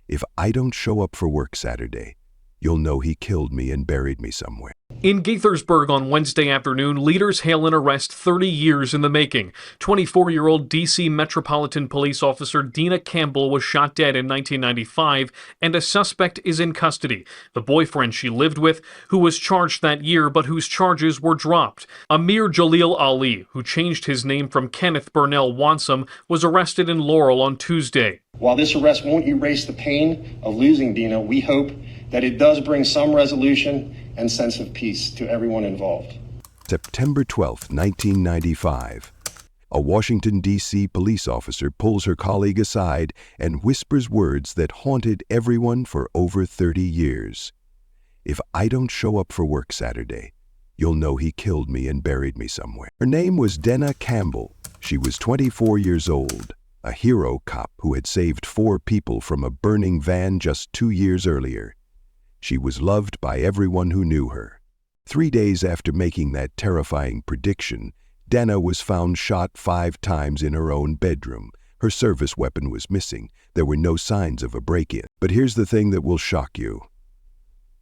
If I don't show up for work Saturday, you'll know he killed me and buried me somewhere. In Gaithersburg on Wednesday afternoon, leaders hail an arrest 30 years in the making. 24-year-old D.C. Metropolitan Police Officer Dena Campbell was shot dead in 1995, and a suspect is in custody, the boyfriend she lived with, who was charged that year but whose charges were dropped. Amir Jalil Ali, who changed his name from Kenneth Burnell Wansome, was arrested in Laurel on Tuesday. While this arrest won't erase the pain of losing Dena, we hope that it does bring some resolution and sense of peace to everyone involved. September 12, 1995. A Washington, D.C. police officer pulls her colleague aside and whispers words that haunted everyone for over 30 years. If I don't show up for work Saturday, you'll know he killed me and buried me somewhere. Her name was Dena Campbell. She was 24 years old, a hero cop who had saved 4 people from a burning van just 2 years earlier. She was loved by everyone who knew her. 3 days after making that terrifying prediction, Dena was found shot 5 times in her own bedroom. Her service weapon was missing. There were no signs of a break-in. But here's the thing that will shock you.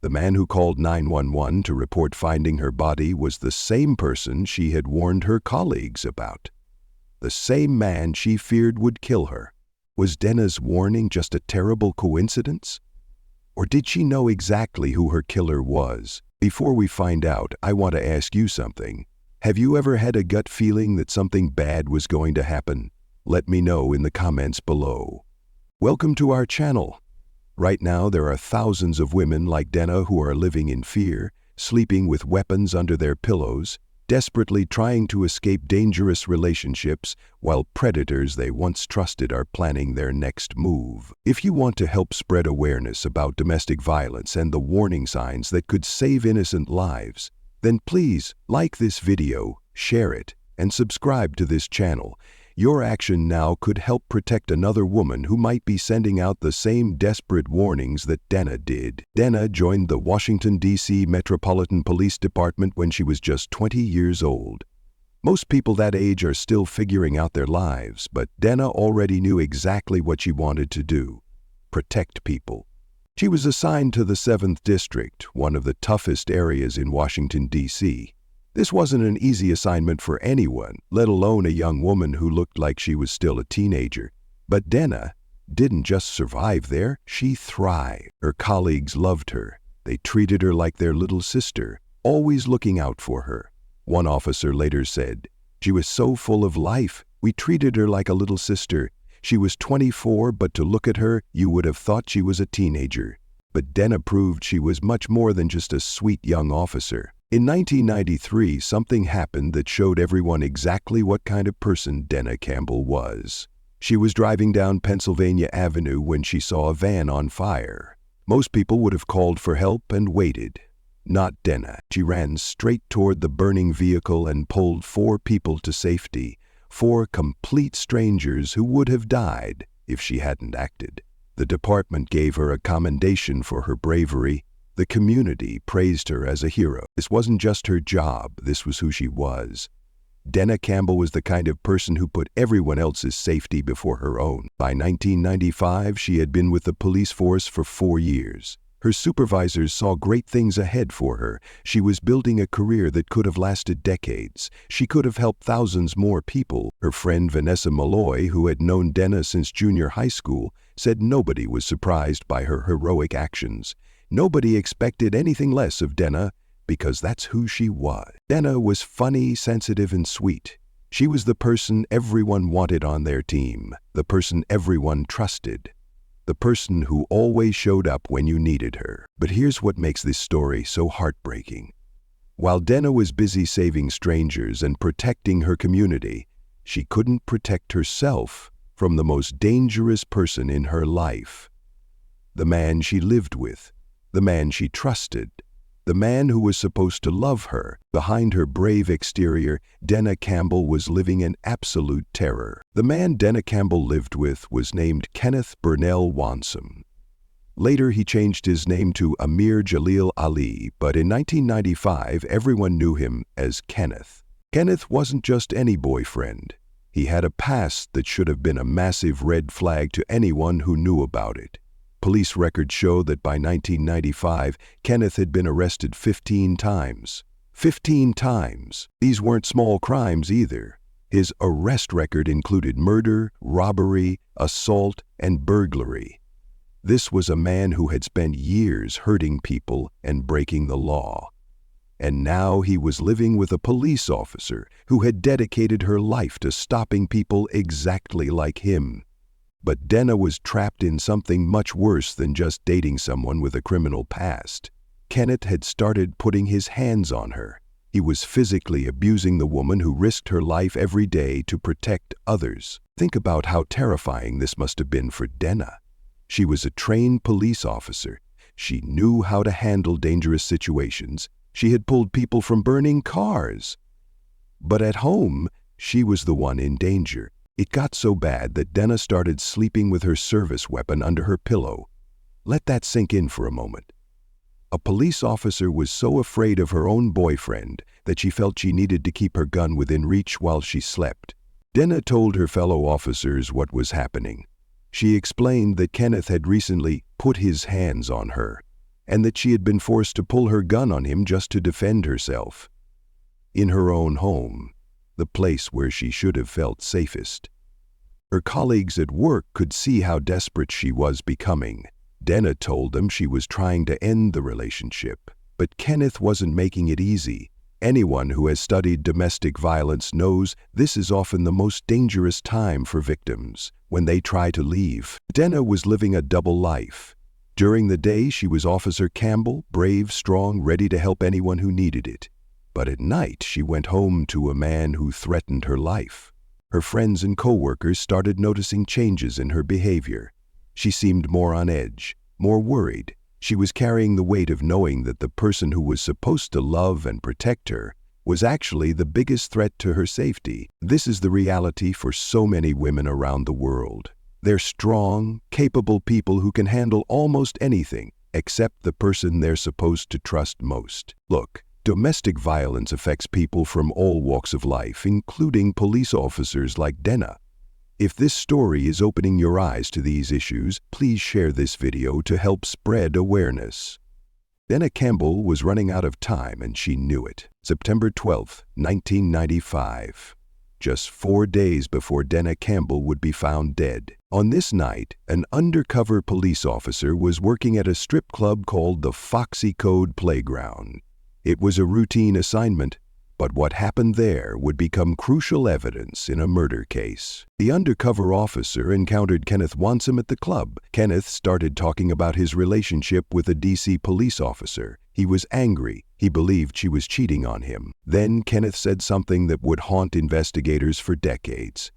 The man who called 911 to report finding her body was the same person she had warned her colleagues about. The same man she feared would kill her. Was Dena's warning just a terrible coincidence? Or did she know exactly who her killer was? Before we find out, I want to ask you something. Have you ever had a gut feeling that something bad was going to happen? Let me know in the comments below. Welcome to our channel. Right now, there are thousands of women like Dena who are living in fear, sleeping with weapons under their pillows, desperately trying to escape dangerous relationships while predators they once trusted are planning their next move. If you want to help spread awareness about domestic violence and the warning signs that could save innocent lives, then please like this video, share it, and subscribe to this channel. Your action now could help protect another woman who might be sending out the same desperate warnings that Dena did. Dena joined the Washington, D.C. Metropolitan Police Department when she was just 20 years old. Most people that age are still figuring out their lives, but Dena already knew exactly what she wanted to do: protect people. She was assigned to the 7th District, one of the toughest areas in Washington, D.C. This wasn't an easy assignment for anyone, let alone a young woman who looked like she was still a teenager. But Dena didn't just survive there, she thrived. Her colleagues loved her. They treated her like their little sister, always looking out for her. One officer later said, "She was so full of life. We treated her like a little sister. She was 24, but to look at her, you would have thought she was a teenager." But Dena proved she was much more than just a sweet young officer. In 1993, something happened that showed everyone exactly what kind of person Dena Campbell was. She was driving down Pennsylvania Avenue when she saw a van on fire. Most people would have called for help and waited. Not Dena. She ran straight toward the burning vehicle and pulled 4 people to safety, 4 complete strangers who would have died if she hadn't acted. The department gave her a commendation for her bravery. The community praised her as a hero. This wasn't just her job, this was who she was. Dena Campbell was the kind of person who put everyone else's safety before her own. By 1995, she had been with the police force for 4 years. Her supervisors saw great things ahead for her. She was building a career that could have lasted decades. She could have helped thousands more people. Her friend Vanessa Malloy, who had known Dena since junior high school, said nobody was surprised by her heroic actions. Nobody expected anything less of Dena because that's who she was. Dena was funny, sensitive, and sweet. She was the person everyone wanted on their team, the person everyone trusted, the person who always showed up when you needed her. But here's what makes this story so heartbreaking. While Dena was busy saving strangers and protecting her community, she couldn't protect herself from the most dangerous person in her life. The man she lived with, the man she trusted, the man who was supposed to love her. Behind her brave exterior, Dena Campbell was living in absolute terror. The man Dena Campbell lived with was named Kenneth Burnell Wansome. Later, he changed his name to Amir Jalil Ali, but in 1995, everyone knew him as Kenneth. Kenneth wasn't just any boyfriend. He had a past that should have been a massive red flag to anyone who knew about it. Police records show that by 1995, Kenneth had been arrested 15 times. 15 times. These weren't small crimes either. His arrest record included murder, robbery, assault, and burglary. This was a man who had spent years hurting people and breaking the law. And now he was living with a police officer who had dedicated her life to stopping people exactly like him. But Dena was trapped in something much worse than just dating someone with a criminal past. Kenneth had started putting his hands on her. He was physically abusing the woman who risked her life every day to protect others. Think about how terrifying this must have been for Dena. She was a trained police officer. She knew how to handle dangerous situations. She had pulled people from burning cars. But at home, she was the one in danger. It got so bad that Dena started sleeping with her service weapon under her pillow. Let that sink in for a moment. A police officer was so afraid of her own boyfriend that she felt she needed to keep her gun within reach while she slept. Dena told her fellow officers what was happening. She explained that Kenneth had recently put his hands on her, and that she had been forced to pull her gun on him just to defend herself. In her own home, the place where she should have felt safest. Her colleagues at work could see how desperate she was becoming. Dena told them she was trying to end the relationship, but Kenneth wasn't making it easy. Anyone who has studied domestic violence knows this is often the most dangerous time for victims, when they try to leave. Dena was living a double life. During the day, she was Officer Campbell, brave, strong, ready to help anyone who needed it. But at night, she went home to a man who threatened her life. Her friends and co-workers started noticing changes in her behavior. She seemed more on edge, more worried. She was carrying the weight of knowing that the person who was supposed to love and protect her was actually the biggest threat to her safety. This is the reality for so many women around the world. They're strong, capable people who can handle almost anything except the person they're supposed to trust most. Look, domestic violence affects people from all walks of life, including police officers like Dena. If this story is opening your eyes to these issues, please share this video to help spread awareness. Dena Campbell was running out of time and she knew it. September 12, 1995. Just 4 days before Dena Campbell would be found dead. On this night, an undercover police officer was working at a strip club called the Foxy Code Playground. It was a routine assignment, but what happened there would become crucial evidence in a murder case. The undercover officer encountered Kenneth Wansom at the club. Kenneth started talking about his relationship with a DC police officer. He was angry. He believed she was cheating on him. Then Kenneth said something that would haunt investigators for decades.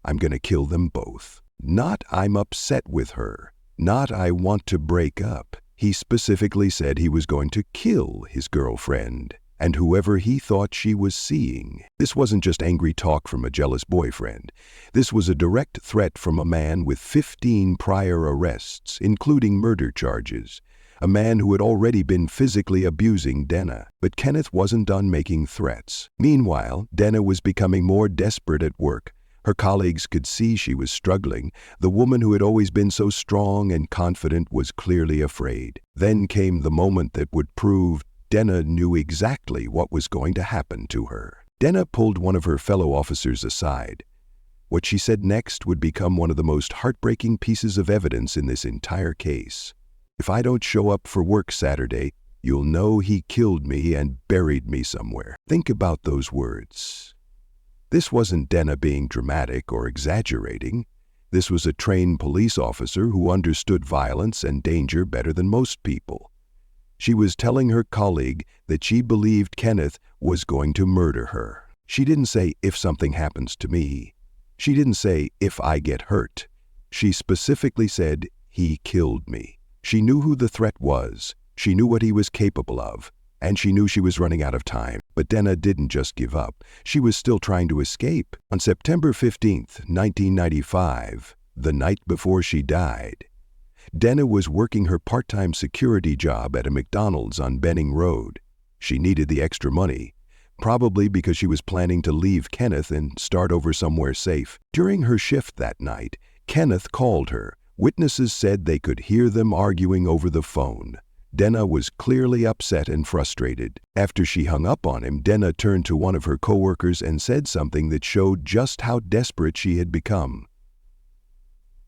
"I'm going to kill them both." Not "I'm upset with her." Not "I want to break up." He specifically said he was going to kill his girlfriend and whoever he thought she was seeing. This wasn't just angry talk from a jealous boyfriend. This was a direct threat from a man with 15 prior arrests, including murder charges. A man who had already been physically abusing Dena. But Kenneth wasn't done making threats. Meanwhile, Dena was becoming more desperate at work. Her colleagues could see she was struggling. The woman who had always been so strong and confident was clearly afraid. Then came the moment that would prove Dena knew exactly what was going to happen to her. Dena pulled one of her fellow officers aside. What she said next would become one of the most heartbreaking pieces of evidence in this entire case. "If I don't show up for work Saturday, you'll know he killed me and buried me somewhere." Think about those words. This wasn't Dena being dramatic or exaggerating. This was a trained police officer who understood violence and danger better than most people. She was telling her colleague that she believed Kenneth was going to murder her. She didn't say, "If something happens to me." She didn't say, "If I get hurt." She specifically said, "He killed me." She knew who the threat was. She knew what he was capable of. And she knew she was running out of time. But Dena didn't just give up. She was still trying to escape. On September 15th, 1995, the night before she died, Dena was working her part-time security job at a McDonald's on Benning Road. She needed the extra money, probably because she was planning to leave Kenneth and start over somewhere safe. During her shift that night, Kenneth called her, Witnesses said they could hear them arguing over the phone. Dena was clearly upset and frustrated. After she hung up on him, Dena turned to one of her coworkers and said something that showed just how desperate she had become.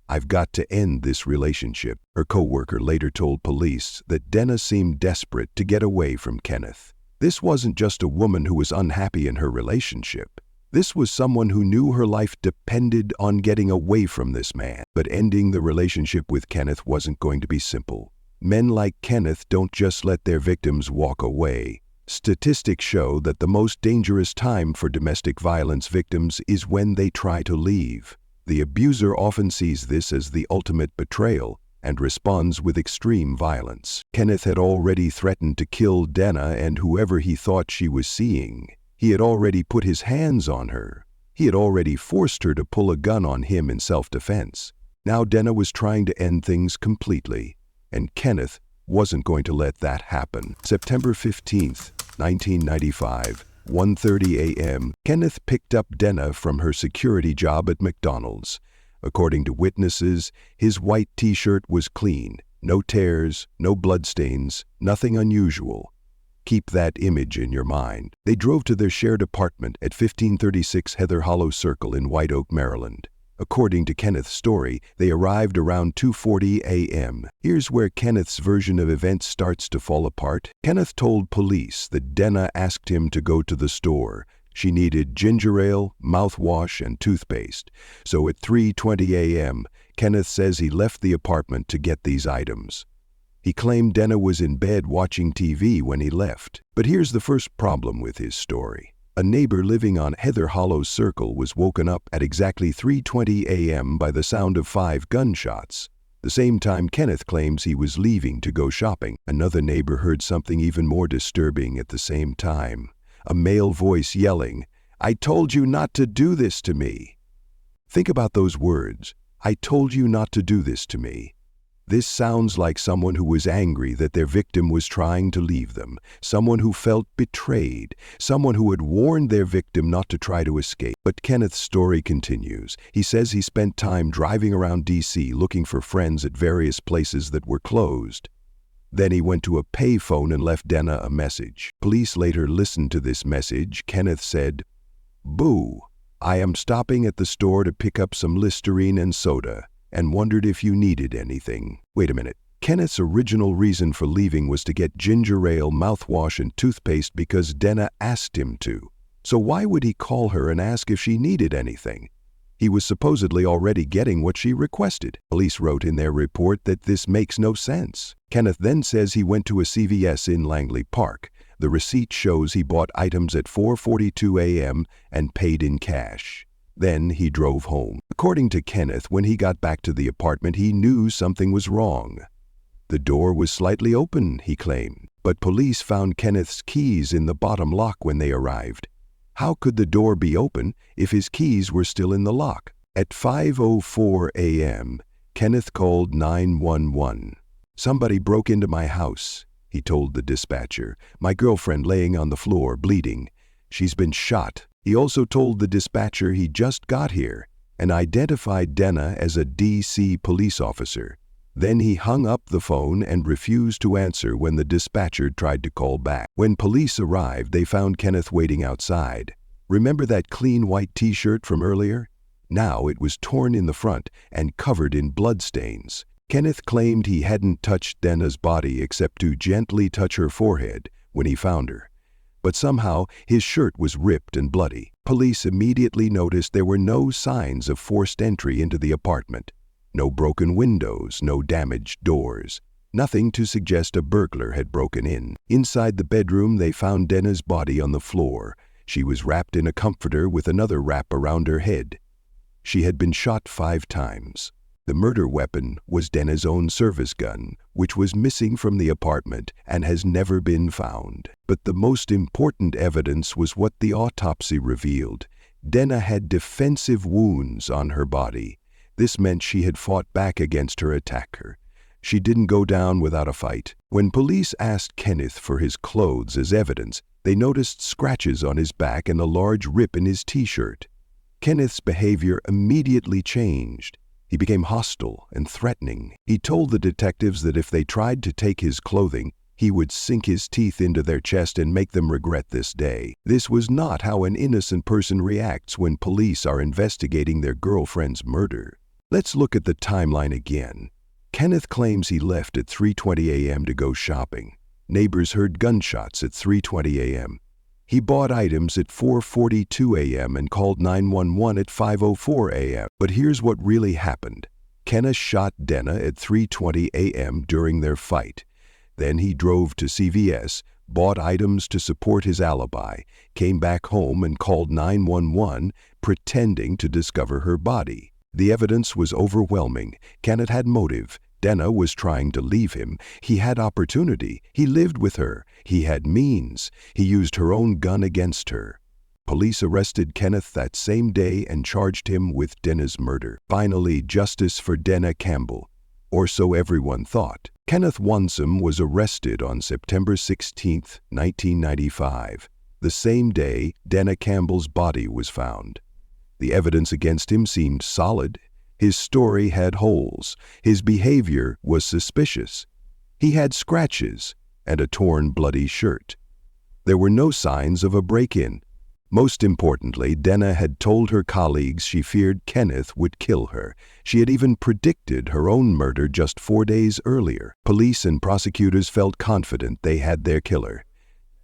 "I've got to end this relationship." Her coworker later told police that Dena seemed desperate to get away from Kenneth. This wasn't just a woman who was unhappy in her relationship. This was someone who knew her life depended on getting away from this man. But ending the relationship with Kenneth wasn't going to be simple. Men like Kenneth don't just let their victims walk away. Statistics show that the most dangerous time for domestic violence victims is when they try to leave. The abuser often sees this as the ultimate betrayal and responds with extreme violence. Kenneth had already threatened to kill Dena and whoever he thought she was seeing. He had already put his hands on her. He had already forced her to pull a gun on him in self-defense. Now Dena was trying to end things completely, and Kenneth wasn't going to let that happen. September 15th, 1995, 1:30 a.m., Kenneth picked up Dena from her security job at McDonald's. According to witnesses, his white t-shirt was clean. No tears, no bloodstains, nothing unusual. Keep that image in your mind. They drove to their shared apartment at 1536 Heather Hollow Circle in White Oak, Maryland. According to Kenneth's story, they arrived around 2:40 a.m. Here's where Kenneth's version of events starts to fall apart. Kenneth told police that Dena asked him to go to the store. She needed ginger ale, mouthwash, and toothpaste. So at 3:20 a.m., Kenneth says he left the apartment to get these items. He claimed Dena was in bed watching TV when he left. But here's the first problem with his story. A neighbor living on Heather Hollow Circle was woken up at exactly 3:20 a.m. by the sound of 5 gunshots. The same time Kenneth claims he was leaving to go shopping. Another neighbor heard something even more disturbing at the same time. A male voice yelling, "I told you not to do this to me." Think about those words. "I told you not to do this to me." This sounds like someone who was angry that their victim was trying to leave them, someone who felt betrayed, someone who had warned their victim not to try to escape. But Kenneth's story continues. He says he spent time driving around D.C. looking for friends at various places that were closed. Then he went to a payphone and left Dena a message. Police later listened to this message. Kenneth said, "Boo, I am stopping at the store to pick up some Listerine and soda, and wondered if you needed anything." Wait a minute. Kenneth's original reason for leaving was to get ginger ale, mouthwash, and toothpaste because Dena asked him to. So why would he call her and ask if she needed anything? He was supposedly already getting what she requested. Police wrote in their report that this makes no sense. Kenneth then says he went to a CVS in Langley Park. The receipt shows he bought items at 4:42 a.m. and paid in cash. Then he drove home. According to Kenneth, when he got back to the apartment, he knew something was wrong. The door was slightly open, he claimed, but police found Kenneth's keys in the bottom lock when they arrived. How could the door be open if his keys were still in the lock? At 5:04 a.m., Kenneth called 911. "Somebody broke into my house," he told the dispatcher. "My girlfriend laying on the floor, bleeding. She's been shot." He also told the dispatcher he just got here and identified Dena as a D.C. police officer. Then he hung up the phone and refused to answer when the dispatcher tried to call back. When police arrived, they found Kenneth waiting outside. Remember that clean white t-shirt from earlier? Now it was torn in the front and covered in bloodstains. Kenneth claimed he hadn't touched Dena's body except to gently touch her forehead when he found her. But somehow his shirt was ripped and bloody. Police immediately noticed there were no signs of forced entry into the apartment. No broken windows, no damaged doors. Nothing to suggest a burglar had broken in. Inside the bedroom, they found Dena's body on the floor. She was wrapped in a comforter with another wrap around her head. She had been shot 5 times. The murder weapon was Dena's own service gun, which was missing from the apartment and has never been found. But the most important evidence was what the autopsy revealed. Dena had defensive wounds on her body. This meant she had fought back against her attacker. She didn't go down without a fight. When police asked Kenneth for his clothes as evidence, they noticed scratches on his back and a large rip in his t-shirt. Kenneth's behavior immediately changed. He became hostile and threatening. He told the detectives that if they tried to take his clothing, he would sink his teeth into their chest and make them regret this day. This was not how an innocent person reacts when police are investigating their girlfriend's murder. Let's look at the timeline again. Kenneth claims he left at 3:20 a.m. to go shopping. Neighbors heard gunshots at 3:20 a.m. He bought items at 4:42 a.m. and called 911 at 5:04 a.m. But here's what really happened. Kenneth shot Dena at 3:20 a.m. during their fight. Then he drove to CVS, bought items to support his alibi, came back home and called 911, pretending to discover her body. The evidence was overwhelming. Kenneth had motive. Dena was trying to leave him. He had opportunity. He lived with her. He had means. He used her own gun against her. Police arrested Kenneth that same day and charged him with Dena's murder. Finally, justice for Dena Campbell, or so everyone thought. Kenneth Wansum was arrested on September 16, 1995. The same day, Dena Campbell's body was found. The evidence against him seemed solid. His story had holes. His behavior was suspicious. He had scratches and a torn, bloody shirt. There were no signs of a break-in. Most importantly, Dena had told her colleagues she feared Kenneth would kill her. She had even predicted her own murder just 4 days earlier. Police and prosecutors felt confident they had their killer.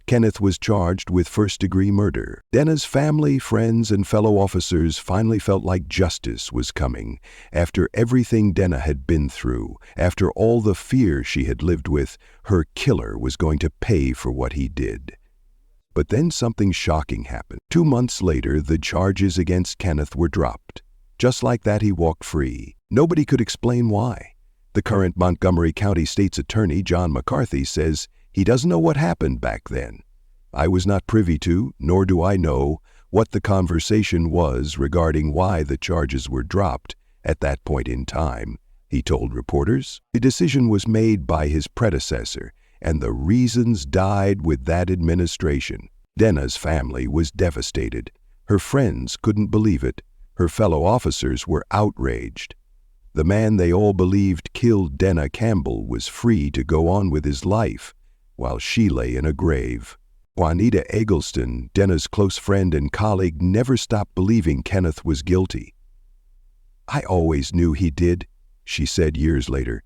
Kenneth was charged with first-degree murder. Dena's family, friends, and fellow officers finally felt like justice was coming. After everything Dena had been through, after all the fear she had lived with, her killer was going to pay for what he did. But then something shocking happened. 2 months later, the charges against Kenneth were dropped. Just like that, he walked free. Nobody could explain why. The current Montgomery County State's Attorney, John McCarthy, says he doesn't know what happened back then. I was not privy to, nor do I know, what the conversation was regarding why the charges were dropped at that point in time, he told reporters. The decision was made by his predecessor, and the reasons died with that administration. Dena's family was devastated. Her friends couldn't believe it. Her fellow officers were outraged. The man they all believed killed Dena Campbell was free to go on with his life, while she lay in a grave. Juanita Eggleston, Dena's close friend and colleague, never stopped believing Kenneth was guilty. "I always knew he did," she said years later.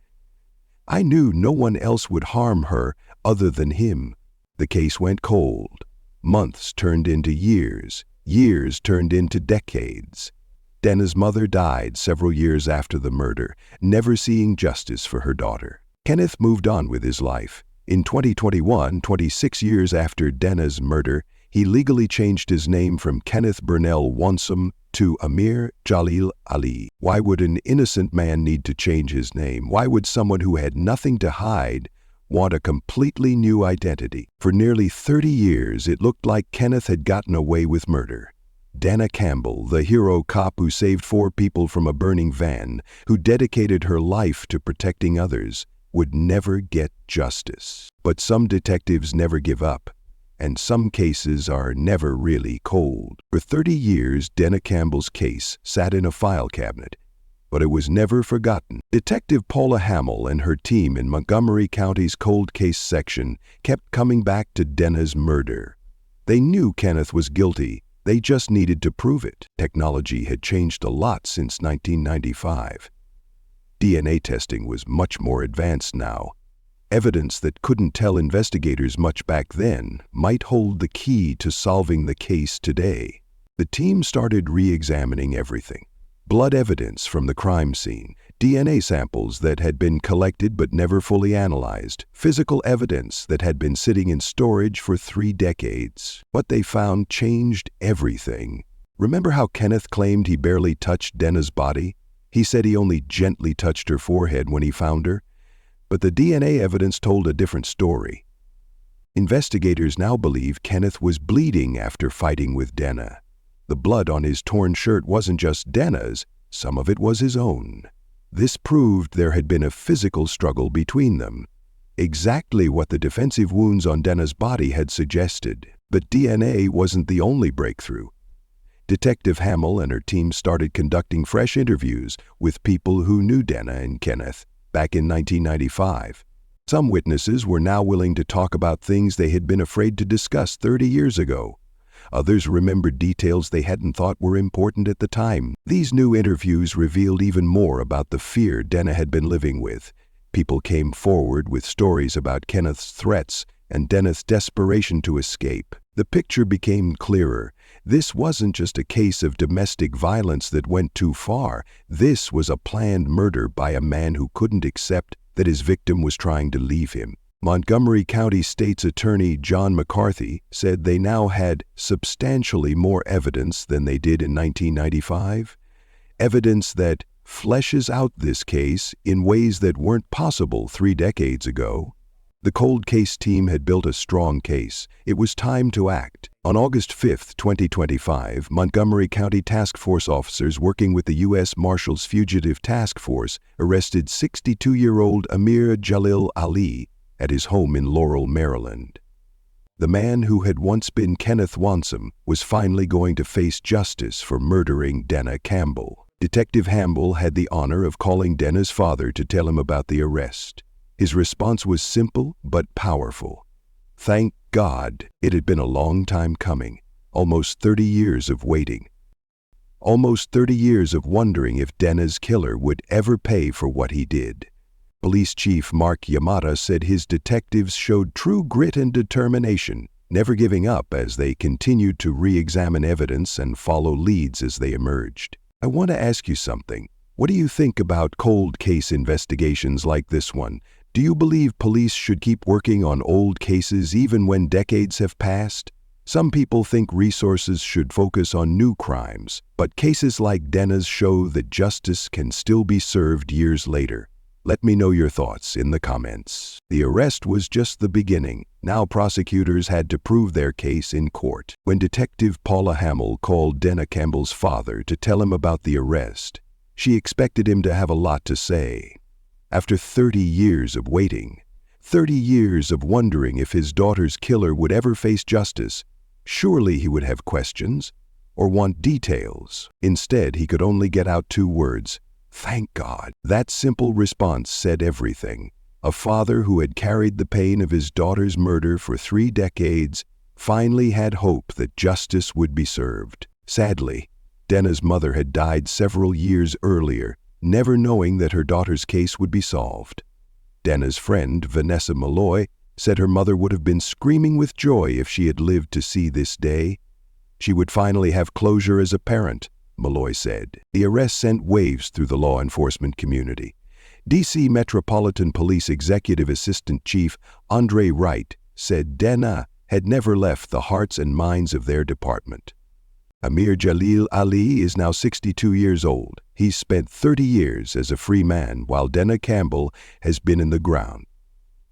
"I knew no one else would harm her other than him." The case went cold. Months turned into years. Years turned into decades. Dena's mother died several years after the murder, never seeing justice for her daughter. Kenneth moved on with his life. In 2021, 26 years after Dena's murder, he legally changed his name from Kenneth Burnell Wansum to Amir Jalil Ali. Why would an innocent man need to change his name? Why would someone who had nothing to hide want a completely new identity? For nearly 30 years, it looked like Kenneth had gotten away with murder. Dena Campbell, the hero cop who saved 4 people from a burning van, who dedicated her life to protecting others, would never get justice. But some detectives never give up, and some cases are never really cold. For 30 years, Dena Campbell's case sat in a file cabinet, but it was never forgotten. Detective Paula Hamill and her team in Montgomery County's cold case section kept coming back to Dena's murder. They knew Kenneth was guilty. They just needed to prove it. Technology had changed a lot since 1995. DNA testing was much more advanced now. Evidence that couldn't tell investigators much back then might hold the key to solving the case today. The team started re-examining everything. Blood evidence from the crime scene, DNA samples that had been collected but never fully analyzed, physical evidence that had been sitting in storage for 3 decades. What they found changed everything. Remember how Kenneth claimed he barely touched Dena's body? He said he only gently touched her forehead when he found her. But the DNA evidence told a different story. Investigators now believe Kenneth was bleeding after fighting with Dena. The blood on his torn shirt wasn't just Dena's, some of it was his own. This proved there had been a physical struggle between them. Exactly what the defensive wounds on Dena's body had suggested. But DNA wasn't the only breakthrough. Detective Hamill and her team started conducting fresh interviews with people who knew Dena and Kenneth back in 1995. Some witnesses were now willing to talk about things they had been afraid to discuss 30 years ago. Others remembered details they hadn't thought were important at the time. These new interviews revealed even more about the fear Dena had been living with. People came forward with stories about Kenneth's threats and Dena's desperation to escape. The picture became clearer. This wasn't just a case of domestic violence that went too far. This was a planned murder by a man who couldn't accept that his victim was trying to leave him. Montgomery County State's Attorney John McCarthy said they now had substantially more evidence than they did in 1995. Evidence that fleshes out this case in ways that weren't possible 3 decades ago. The cold case team had built a strong case. It was time to act. On August 5, 2025, Montgomery County Task Force officers working with the U.S. Marshals Fugitive Task Force arrested 62-year-old Amir Jalil Ali at his home in Laurel, Maryland. The man who had once been Kenneth Wansom was finally going to face justice for murdering Dena Campbell. Detective Campbell had the honor of calling Dena's father to tell him about the arrest. His response was simple but powerful. Thank God. It had been a long time coming. Almost 30 years of waiting. Almost 30 years of wondering if Dena's killer would ever pay for what he did. Police Chief Mark Yamada said his detectives showed true grit and determination, never giving up as they continued to re-examine evidence and follow leads as they emerged. I want to ask you something. What do you think about cold case investigations like this one? Do you believe police should keep working on old cases even when decades have passed? Some people think resources should focus on new crimes, but cases like Dena's show that justice can still be served years later. Let me know your thoughts in the comments. The arrest was just the beginning. Now prosecutors had to prove their case in court. When Detective Paula Hamill called Dena Campbell's father to tell him about the arrest, she expected him to have a lot to say. After 30 years of waiting, 30 years of wondering if his daughter's killer would ever face justice, surely he would have questions or want details. Instead, he could only get out 2 words: thank God. That simple response said everything. A father who had carried the pain of his daughter's murder for 3 decades finally had hope that justice would be served. Sadly, Dena's mother had died several years earlier, never knowing that her daughter's case would be solved. Dena's friend, Vanessa Malloy, said her mother would have been screaming with joy if she had lived to see this day. She would finally have closure as a parent, Malloy said. The arrest sent waves through the law enforcement community. D.C. Metropolitan Police Executive Assistant Chief Andre Wright said Dena had never left the hearts and minds of their department. Amir Jalil Ali is now 62 years old. He's spent 30 years as a free man, while Dena Campbell has been in the ground.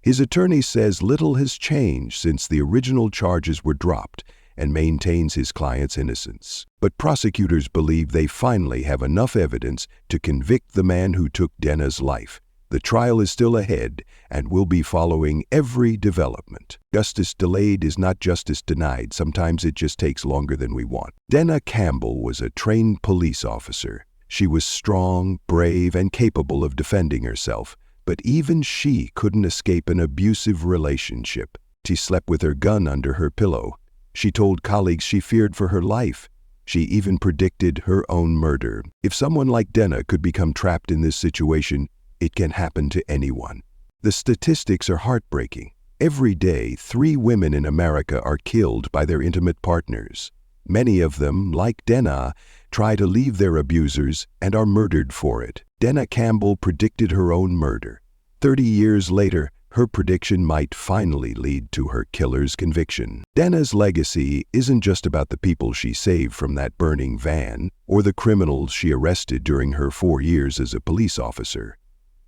His attorney says little has changed since the original charges were dropped and maintains his client's innocence. But prosecutors believe they finally have enough evidence to convict the man who took Dena's life. The trial is still ahead and will be following every development. Justice delayed is not justice denied. Sometimes it just takes longer than we want. Dena Campbell was a trained police officer. She was strong, brave, and capable of defending herself. But even she couldn't escape an abusive relationship. She slept with her gun under her pillow. She told colleagues she feared for her life. She even predicted her own murder. If someone like Dena could become trapped in this situation, it can happen to anyone. The statistics are heartbreaking. Every day, 3 women in America are killed by their intimate partners. Many of them, like Dena, try to leave their abusers and are murdered for it. Dena Campbell predicted her own murder. 30 years later, her prediction might finally lead to her killer's conviction. Dena's legacy isn't just about the people she saved from that burning van or the criminals she arrested during her 4 years as a police officer.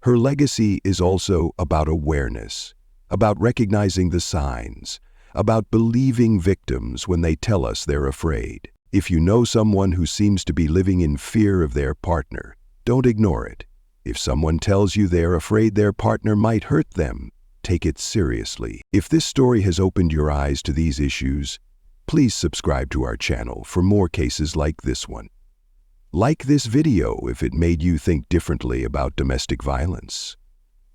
Her legacy is also about awareness, about recognizing the signs, about believing victims when they tell us they're afraid. If you know someone who seems to be living in fear of their partner, don't ignore it. If someone tells you they're afraid their partner might hurt them, take it seriously. If this story has opened your eyes to these issues, Please subscribe to our channel for more cases like this one. Like this video if it made you think differently about domestic violence.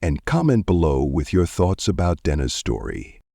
And comment below with your thoughts about Dena's story.